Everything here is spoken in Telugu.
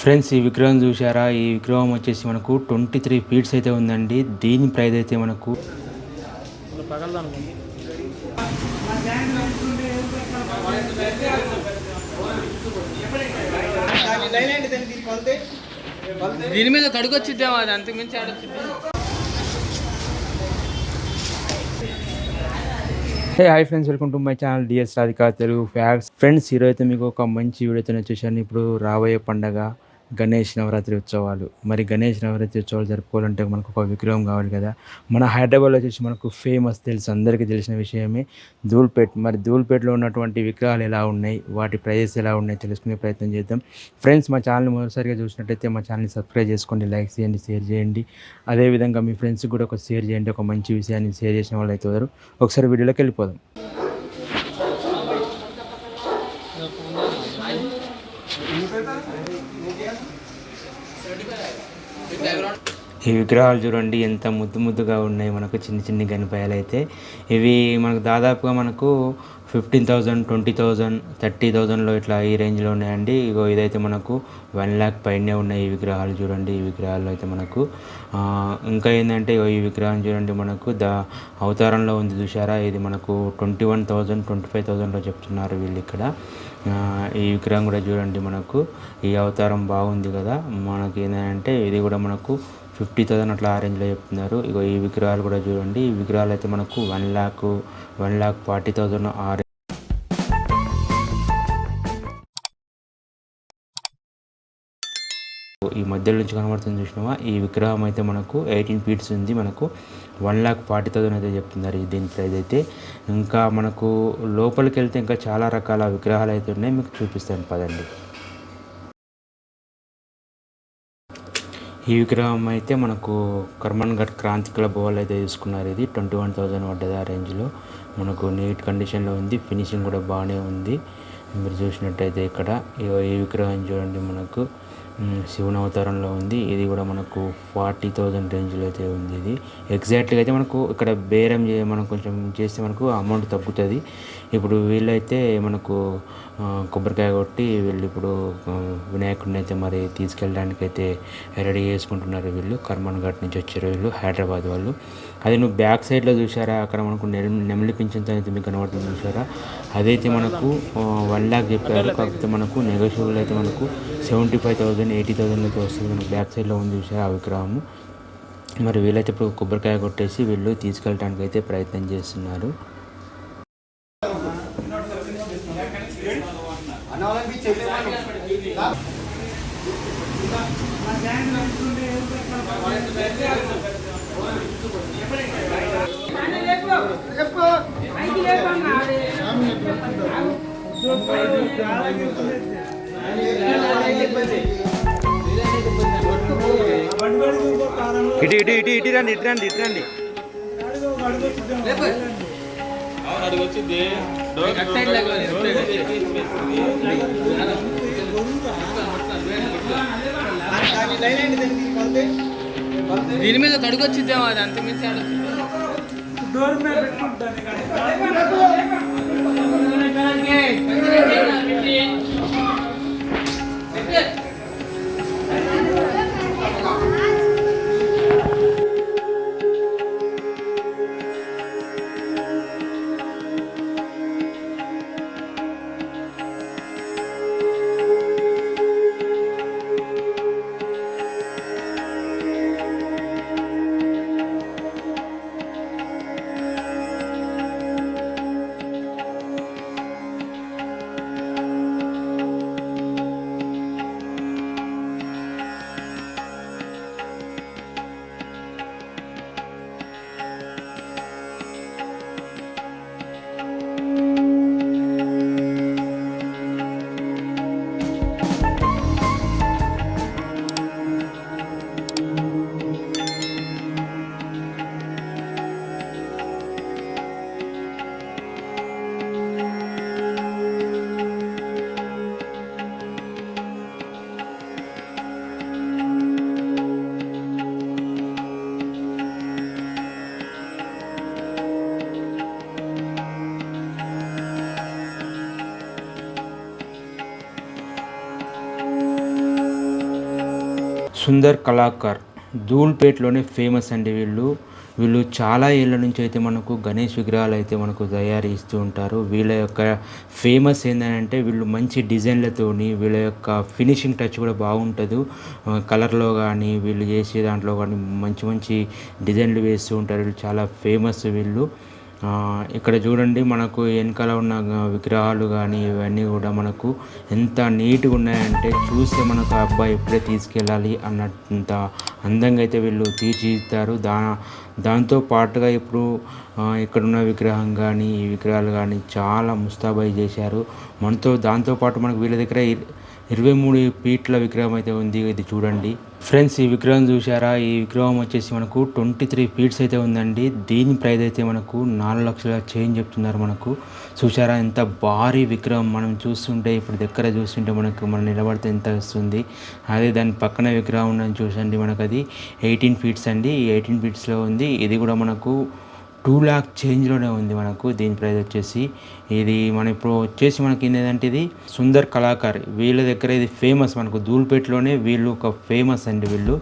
ఫ్రెండ్స్ ఈ విగ్రహం చూసారా? ఈ విగ్రహం వచ్చేసి మనకు 23 ఫీట్స్ అయితే ఉందండి. దీని ప్రైస్ అయితే మనకు దీని మీద కడుగొచ్చిద్దాం, అది అంతకుమించి ఆడొచ్చింది. Hi friends, welcome to my channel DS Radhika Telugu facts. Friends, ఈరోజు అయితే మీకు ఒక మంచి వీడియోతో వచ్చేసాను. ఇప్పుడు రాబోయే పండగ గణేష్ నవరాత్రి ఉత్సవాలు. మరి గణేష్ నవరాత్రి ఉత్సవాలు జరుపుకోవాలంటే మనకు ఒక విగ్రహం కావాలి కదా. మన హైదరాబాద్లో వచ్చేసి మనకు ఫేమస్, తెలుసు, అందరికీ తెలిసిన విషయమే ధూల్పేట్. మరి ధూల్పేట్లో ఉన్నటువంటి విగ్రహాలు ఎలా ఉన్నాయి, వాటి ప్రైజెస్ ఎలా ఉన్నాయి తెలుసుకునే ప్రయత్నం చేద్దాం. ఫ్రెండ్స్, మా ఛానల్ని మొదటిసారిగా చూసినట్టయితే మా ఛానల్ని సబ్స్క్రైబ్ చేసుకోండి, లైక్ చేయండి, షేర్ చేయండి. అదేవిధంగా మీ ఫ్రెండ్స్కి కూడా ఒక షేర్ చేయండి. ఒక మంచి విషయాన్ని షేర్ చేసిన వాళ్ళు అవుతారు. ఒకసారి వీడియోలోకి వెళ్ళిపోదాం. ఈ విగ్రహాలు చూడండి ఎంత ముద్దు ముద్దుగా ఉన్నాయి. మనకు చిన్న చిన్న గణపయ్యలు అయితే ఇవి మనకు దాదాపుగా మనకు 15,000, 20,000, 30,000లో ఇట్లా ఈ రేంజ్లో ఉన్నాయండి. ఇగో ఇదైతే మనకు 1 lakh పైనే ఉన్నాయి ఈ విగ్రహాలు. చూడండి ఈ విగ్రహాలు అయితే మనకు ఇంకా ఏంటంటే ఈ విగ్రహం చూడండి మనకు అవతారంలో ఉంది చూసారా. ఇది మనకు 21,000, 25,000లో చెప్తున్నారు వీళ్ళు ఇక్కడ. ఈ విగ్రహం కూడా చూడండి మనకు ఈ అవతారం బాగుంది కదా. మనకి ఏంటంటే ఇది కూడా మనకు 50,000 అట్లా ఆ రేంజ్లో చెప్తున్నారు. ఇగో ఈ విగ్రహాలు కూడా చూడండి. ఈ విగ్రహాలు అయితే మనకు 1,40,000 ఆ ఈ మధ్యలో నుంచి కనబడుతుంది చూసినావా. ఈ విగ్రహం అయితే మనకు 18 ఫీట్స్ ఉంది. మనకు 1,40,000 అయితే చెప్తున్నారు దీని ప్రైస్ అయితే. ఇంకా మనకు లోపలికి వెళ్తే ఇంకా చాలా రకాల విగ్రహాలు అయితే ఉన్నాయి, మీకు చూపిస్తాను పదండి. ఈ విగ్రహం అయితే మనకు కర్మన్ ఘట్ క్రాంతి క్లబ్ వాళ్ళు అయితే తీసుకున్నారు. ఇది 21,000 పడ్డది ఆ రేంజ్లో. మనకు నీట్ కండిషన్లో ఉంది, ఫినిషింగ్ కూడా బాగానే ఉంది. మీరు చూసినట్టయితే ఇక్కడ ఈ విగ్రహం చూడండి మనకు శివుని అవతారంలో ఉంది. ఇది కూడా మనకు 40,000 రేంజ్లో అయితే ఉంది. ఇది ఎగ్జాక్ట్గా అయితే మనకు ఇక్కడ బేరం మనం కొంచెం చేస్తే మనకు అమౌంట్ తగ్గుతుంది. ఇప్పుడు వీళ్ళైతే మనకు కొబ్బరికాయ కొట్టి వీళ్ళు ఇప్పుడు వినాయకుడిని అయితే మరి తీసుకెళ్ళడానికి అయితే రెడీ చేసుకుంటున్నారు. వీళ్ళు కర్మన్ ఘాట్ నుంచి వచ్చారు, వీళ్ళు హైదరాబాద్ వాళ్ళు. అది నువ్వు బ్యాక్ సైడ్లో చూసారా, అక్కడ మనకు నెమలి పింఛన్ అయితే మీకు కనబడుతుంది చూసారా. అదైతే మనకు 1 lakh చెప్పారు. కాకపోతే మనకు నెగోషియబుల్ అయితే మనకు 75,000, 80,000 అయితే వస్తుంది. మనకు బ్యాక్ సైడ్లో ఉంది చూసారా ఆ విగ్రహము. మరి వీళ్ళైతే ఇప్పుడు కొబ్బరికాయ కొట్టేసి వీళ్ళు తీసుకెళ్ళడానికి అయితే ప్రయత్నం చేస్తున్నారు. ఇటు ఇటు ఇటు ఇటు రండి, ఇటు రండి, ఇటు రండి. దీని మీద కడుగొచ్చిద్దాం, అది అంతకుమించి ఆడొచ్చింది. సుందర్ కళాకార్ ధూల్పేట్లోనే ఫేమస్ అండి వీళ్ళు చాలా ఏళ్ళ నుంచి అయితే మనకు గణేష్ విగ్రహాలు అయితే మనకు తయారు ఇస్తూ ఉంటారు. వీళ్ళ యొక్క ఫేమస్ ఏంటంటే వీళ్ళు మంచి డిజైన్లతోని వీళ్ళ యొక్క ఫినిషింగ్ టచ్ కూడా బాగుంటుంది. కలర్లో కానీ వీళ్ళు చేసే దాంట్లో కానీ మంచి మంచి డిజైన్లు వేస్తూ ఉంటారు. వీళ్ళు చాలా ఫేమస్ వీళ్ళు. ఇక్కడ చూడండి మనకు వెనకాల ఉన్న విగ్రహాలు కానీ ఇవన్నీ కూడా మనకు ఎంత నీట్గా ఉన్నాయంటే చూస్తే మనకు అబ్బాయి ఎప్పుడే తీసుకెళ్ళాలి అన్నంత అందంగా అయితే వీళ్ళు తీర్చిదిద్దారు. దాంతో పాటుగా ఇప్పుడు ఇక్కడున్న విగ్రహం కానీ ఈ విగ్రహాలు కానీ చాలా ముస్తాబాయి చేశారు. దాంతోపాటు మనకు వీళ్ళ దగ్గర 23 ఫీట్ల విగ్రహం అయితే ఉంది. ఇది చూడండి ఫ్రెండ్స్, ఈ విగ్రహం చూసారా? ఈ విగ్రహం వచ్చేసి మనకు 23 ఫీట్స్ అయితే ఉందండి. దీని ప్రైస్ అయితే మనకు 4 లక్షల చేంజ్ చెప్తున్నారు. మనకు చూసారా ఎంత భారీ విగ్రహం. మనం చూస్తుంటే ఇప్పుడు దగ్గర చూస్తుంటే మనం నిలబడితే ఎంత వస్తుంది. అదే దాని పక్కన విగ్రహం ఉందని చూసండి, మనకు అది 18 ఫీట్స్ అండి. 18 ఫీట్స్లో ఉంది. ఇది కూడా మనకు 2 lakh చేంజ్లోనే ఉంది. మనకు దీని ప్రైస్ వచ్చేసి ఇది ఇప్పుడు వచ్చేసి మనకి ఏంటంటే ఇది సుందర్ కళాకార్ వీళ్ళ దగ్గర ఇది ఫేమస్. మనకు ధూల్పేట్లోనే వీళ్ళు ఒక ఫేమస్ అండి వీళ్ళు.